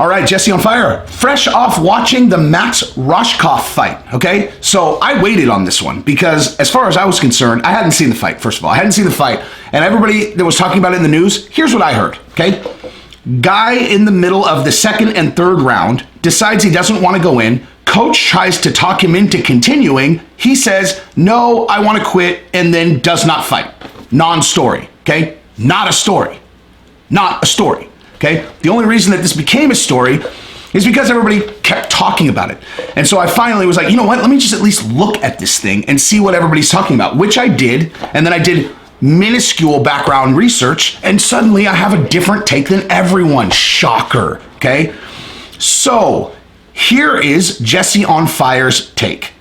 All right, Jesse on fire. Fresh off watching the Max Rohskopf fight, okay? So I waited on this one because as far as I was concerned, I hadn't seen the fight, first of all. I hadn't seen the fight. And everybody that was talking about it in the news, here's what I heard, okay? Guy in the middle of the second and third round decides he doesn't want to go in. Coach tries to talk him into continuing. He says, no, I want to quit, and then does not fight. Non-story, okay? Not a story. Not a story. Okay? The only reason that this became a story is because everybody kept talking about it. And so I finally was like, you know what? Let me just at least look at this thing and see what everybody's talking about, which I did. And then I did minuscule background research, and suddenly I have a different take than everyone. Shocker. Okay? So here is Jesse on Fire's take.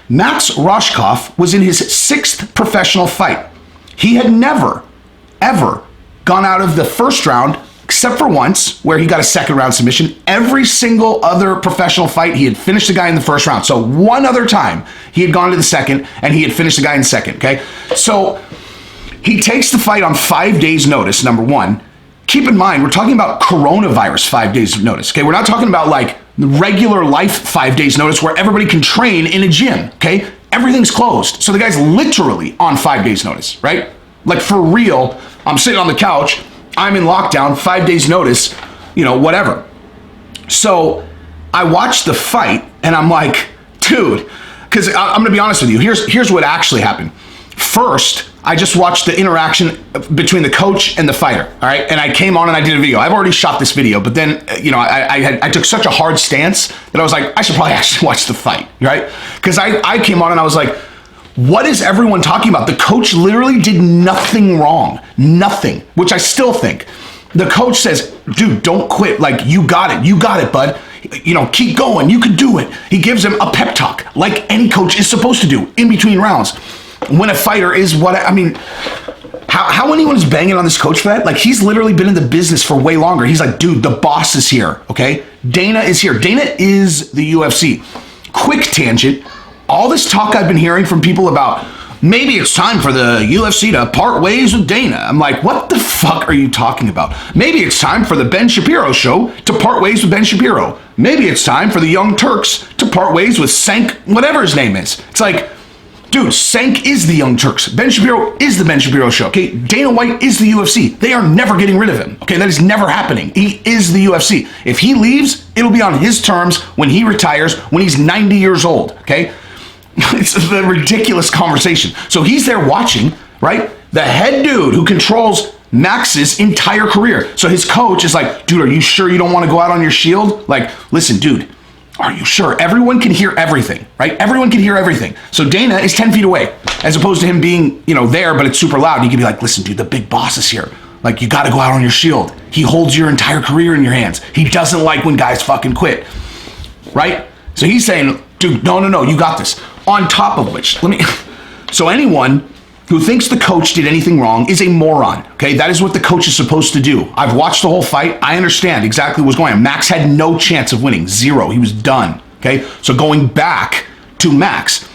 Max Rohskopf was in his 6th professional fight. He had never, ever gone out of the first round except for once where he got a second round submission. Every single other professional fight, he had finished the guy in the first round. So one other time he had gone to the second and he had finished the guy in second, okay? So he takes the fight on 5 days notice, number one. Keep in mind, we're talking about coronavirus 5 days notice, okay? We're not talking about like regular life 5 days notice where everybody can train in a gym, okay? Everything's closed. So the guy's literally on 5 days notice, right? Like for real, I'm sitting on the couch, I'm in lockdown, 5 days notice, you know, whatever. So I watched the fight and I'm like, dude, because I'm going to be honest with you. Here's what actually happened. First, I just watched the interaction between the coach and the fighter, all right? And I came on and I did a video. I've already shot this video, but then, you know, I took such a hard stance that I was like, I should probably actually watch the fight, right? Because I came on and I was like, what is everyone talking about? The coach literally did nothing wrong. Nothing, which I still think. The coach says, dude, don't quit. Like, you got it. You got it, bud. You know, keep going. You can do it. He gives him a pep talk like any coach is supposed to do in between rounds. When a fighter is how anyone is banging on this coach for that? Like, he's literally been in the business for way longer. He's like, dude, the boss is here, okay? Dana is here. Dana is the UFC. Quick tangent. All this talk I've been hearing from people about maybe it's time for the UFC to part ways with Dana. I'm like, what the fuck are you talking about? Maybe it's time for the Ben Shapiro show to part ways with Ben Shapiro. Maybe it's time for the Young Turks to part ways with Sank, whatever his name is. It's like, dude, Sank is the Young Turks. Ben Shapiro is the Ben Shapiro show, okay? Dana White is the UFC. They are never getting rid of him, okay? That is never happening. He is the UFC. If he leaves, it'll be on his terms when he retires, when he's 90 years old, okay? It's a ridiculous conversation. So he's there watching, right? The head dude who controls Max's entire career. So his coach is like, dude, are you sure you don't want to go out on your shield? Like, listen, dude, are you sure? Everyone can hear everything, right? Everyone can hear everything. So Dana is 10 feet away, as opposed to him being, you know, there, but it's super loud. You can be like, listen, dude, the big boss is here. Like, you got to go out on your shield. He holds your entire career in your hands. He doesn't like when guys fucking quit, right? So he's saying, dude, no, you got this. On top of which, so anyone who thinks the coach did anything wrong is a moron, okay? That is what the coach is supposed to do. I've watched the whole fight. I understand exactly what's going on. Max had no chance of winning, 0. He was done, okay? So going back to Max,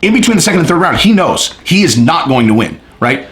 in between the second and third round, he knows he is not going to win, right?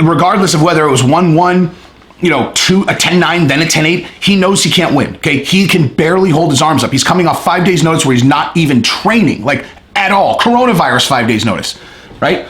Regardless of whether it was 1-1, you know, a 10-9, then a 10-8, he knows he can't win, okay? He can barely hold his arms up. He's coming off 5 days notice where he's not even training, like at all. Coronavirus 5 days notice, right?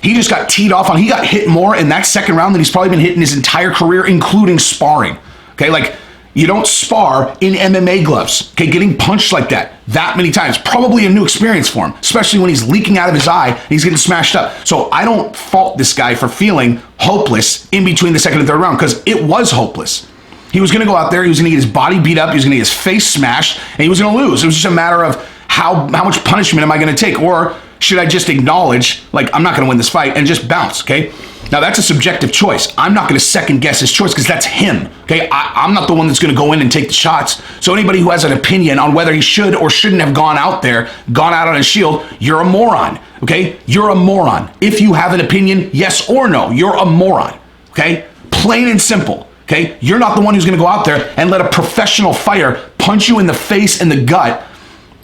He just got teed off on, he got hit more in that second round than he's probably been hit in his entire career, including sparring, okay? Like, you don't spar in MMA gloves, okay? Getting punched like that many times, probably a new experience for him, especially when he's leaking out of his eye and he's getting smashed up. So I don't fault this guy for feeling hopeless in between the second and third round, because it was hopeless. He was gonna go out there, he was gonna get his body beat up, he was gonna get his face smashed, and he was gonna lose. It was just a matter of how much punishment am I gonna take? Or should I just acknowledge, like, I'm not gonna win this fight and just bounce, okay? Now, that's a subjective choice. I'm not going to second guess his choice because that's him, okay? I'm not the one that's going to go in and take the shots. So anybody who has an opinion on whether he should or shouldn't have gone out on his shield, you're a moron, okay? You're a moron. If you have an opinion, yes or no, you're a moron, okay? Plain and simple, okay? You're not the one who's going to go out there and let a professional fighter punch you in the face and the gut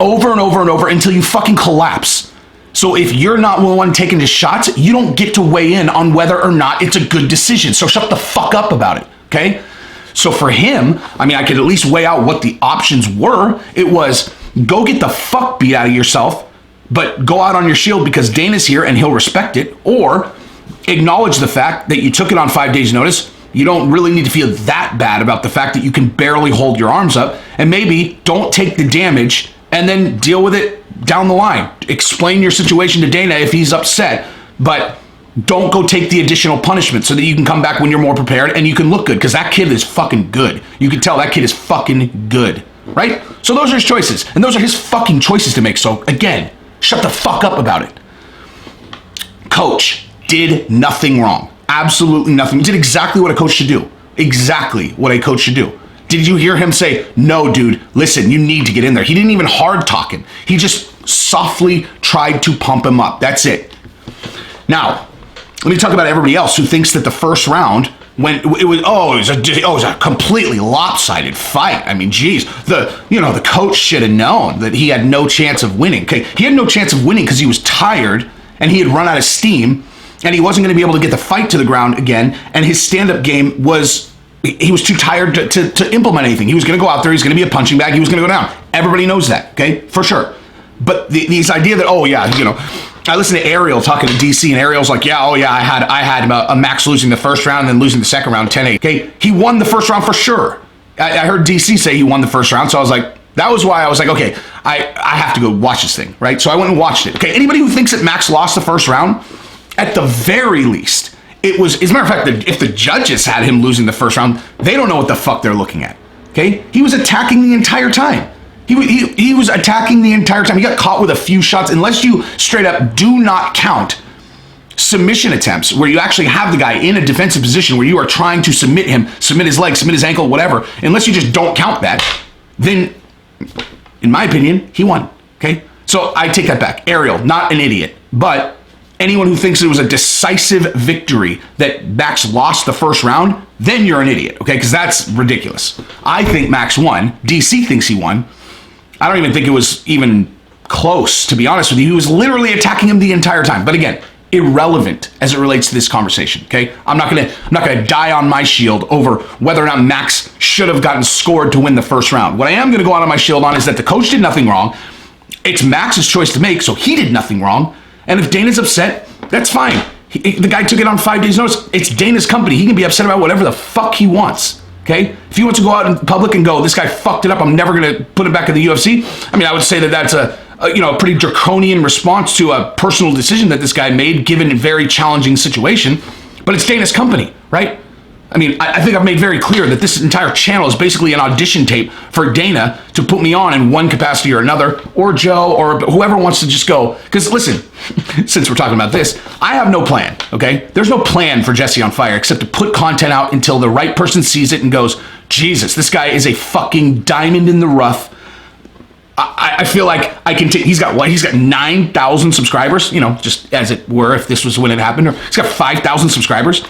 over and over and over until you fucking collapse. So if you're not the one taking the shots, you don't get to weigh in on whether or not it's a good decision. So shut the fuck up about it, okay? So for him, I mean, I could at least weigh out what the options were. It was go get the fuck beat out of yourself, but go out on your shield because Dana's here and he'll respect it, or acknowledge the fact that you took it on 5 days notice. You don't really need to feel that bad about the fact that you can barely hold your arms up, and maybe don't take the damage and then deal with it down the line. Explain your situation to Dana if he's upset, but don't go take the additional punishment so that you can come back when you're more prepared and you can look good, because that kid is fucking good. You can tell that kid is fucking good, right? So those are his choices, and those are his fucking choices to make. So again, shut the fuck up about it. Coach did nothing wrong. Absolutely nothing. He did exactly what a coach should do. Exactly what a coach should do. Did you hear him say, no, dude, listen, you need to get in there? He didn't even hard talk him. He just softly tried to pump him up. That's it. Now, let me talk about everybody else who thinks that the first round, when it was a completely lopsided fight. I mean, geez, the coach should have known that he had no chance of winning. Okay, he had no chance of winning because he was tired and he had run out of steam, and he wasn't going to be able to get the fight to the ground again. And his stand-up game he was too tired to implement anything. He was going to go out there. He's going to be a punching bag. He was going to go down. Everybody knows that, okay, for sure. But this idea that, I listened to Ariel talking to DC, and Ariel's like, I had a Max losing the first round and then losing the second round 10-8. Okay, he won the first round for sure. I heard DC say he won the first round, so I was like, that was why I was like, okay, I have to go watch this thing, right? So I went and watched it. Okay, anybody who thinks that Max lost the first round, at the very least, it was, as a matter of fact, if the judges had him losing the first round, they don't know what the fuck they're looking at, okay? He was attacking the entire time. He was attacking the entire time. He got caught with a few shots. Unless you straight up do not count submission attempts where you actually have the guy in a defensive position where you are trying to submit him, submit his leg, submit his ankle, whatever, unless you just don't count that, then, in my opinion, he won, okay? So I take that back. Ariel, not an idiot, but anyone who thinks it was a decisive victory that Max lost the first round, then you're an idiot, okay? Because that's ridiculous. I think Max won. DC thinks he won. I don't even think it was even close, to be honest with you. He was literally attacking him the entire time. But again, irrelevant as it relates to this conversation, okay? I'm not gonna die on my shield over whether or not Max should have gotten scored to win the first round. What I am gonna go out on my shield on is that the coach did nothing wrong. It's Max's choice to make, so he did nothing wrong. And if Dana's upset, that's fine. The guy took it on 5 days notice. It's Dana's company. He can be upset about whatever the fuck he wants, okay? If he wants to go out in public and go, this guy fucked it up, I'm never going to put him back in the UFC. I mean, I would say that that's a pretty draconian response to a personal decision that this guy made given a very challenging situation. But it's Dana's company, right? I mean, I think I've made very clear that this entire channel is basically an audition tape for Dana to put me on in one capacity or another, or Joe, or whoever wants to just go. Because listen, since we're talking about this, I have no plan, okay? There's no plan for Jesse on Fire except to put content out until the right person sees it and goes, Jesus, this guy is a fucking diamond in the rough. I feel like I can take, he's got 9,000 subscribers, just as it were, if this was when it happened, or he's got 5,000 subscribers.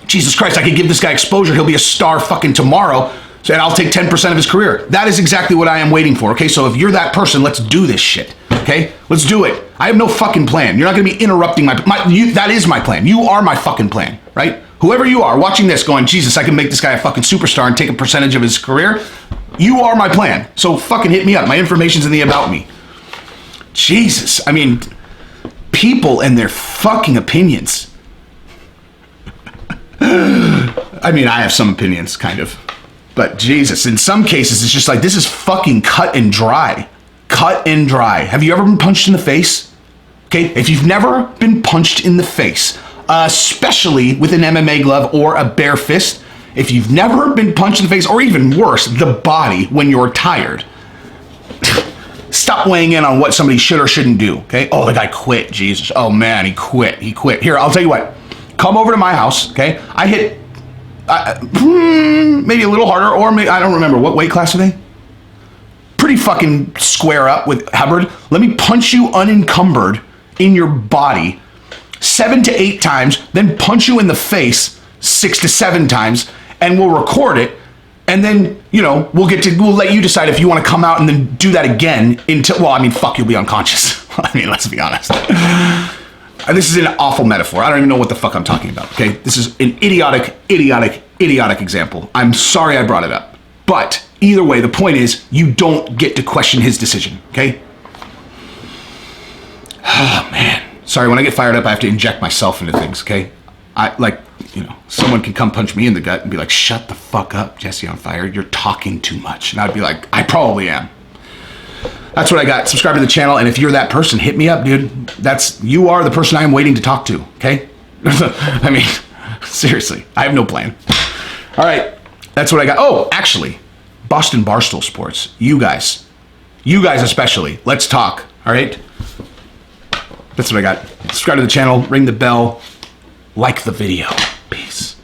Jesus Christ, I could give this guy exposure. He'll be a star fucking tomorrow, and I'll take 10% of his career. That is exactly what I am waiting for, okay? So if you're that person, let's do this shit, okay? Let's do it. I have no fucking plan. You're not going to be interrupting that is my plan. You are my fucking plan, right? Whoever you are watching this going, Jesus, I can make this guy a fucking superstar and take a percentage of his career. You are my plan. So fucking hit me up. My information's in the about me. Jesus, I mean, people and their fucking opinions. I mean, I have some opinions, kind of. But Jesus, in some cases, it's just like, this is fucking cut and dry. Cut and dry. Have you ever been punched in the face? Okay, if you've never been punched in the face, especially with an MMA glove or a bare fist, if you've never been punched in the face, or even worse, the body when you're tired, stop weighing in on what somebody should or shouldn't do, okay? Oh, the guy quit, Jesus. Oh, man, he quit. Here, I'll tell you what. Come over to my house, okay? I hit maybe a little harder, or maybe, I don't remember. What weight class are they? Pretty fucking square up with Hubbard. Let me punch you unencumbered in your body 7 to 8 times, then punch you in the face 6 to 7 times, and we'll record it. And then, we'll let you decide if you want to come out and then do that again until, well, I mean, fuck, you'll be unconscious. I mean, let's be honest. This is an awful metaphor. I don't even know what the fuck I'm talking about, okay? This is an idiotic example. I'm sorry I brought it up. But either way, the point is, you don't get to question his decision, okay? Oh, man. Sorry, when I get fired up, I have to inject myself into things, okay? Someone can come punch me in the gut and be like, shut the fuck up, Jesse on Fire. You're talking too much. And I'd be like, I probably am. That's what I got. Subscribe to the channel, and if you're that person, hit me up, dude. You are the person I am waiting to talk to, okay? I mean, seriously, I have no plan. All right, that's what I got. Oh, actually, Boston Barstool Sports, you guys especially, let's talk, all right? That's what I got. Subscribe to the channel, ring the bell, like the video. Peace.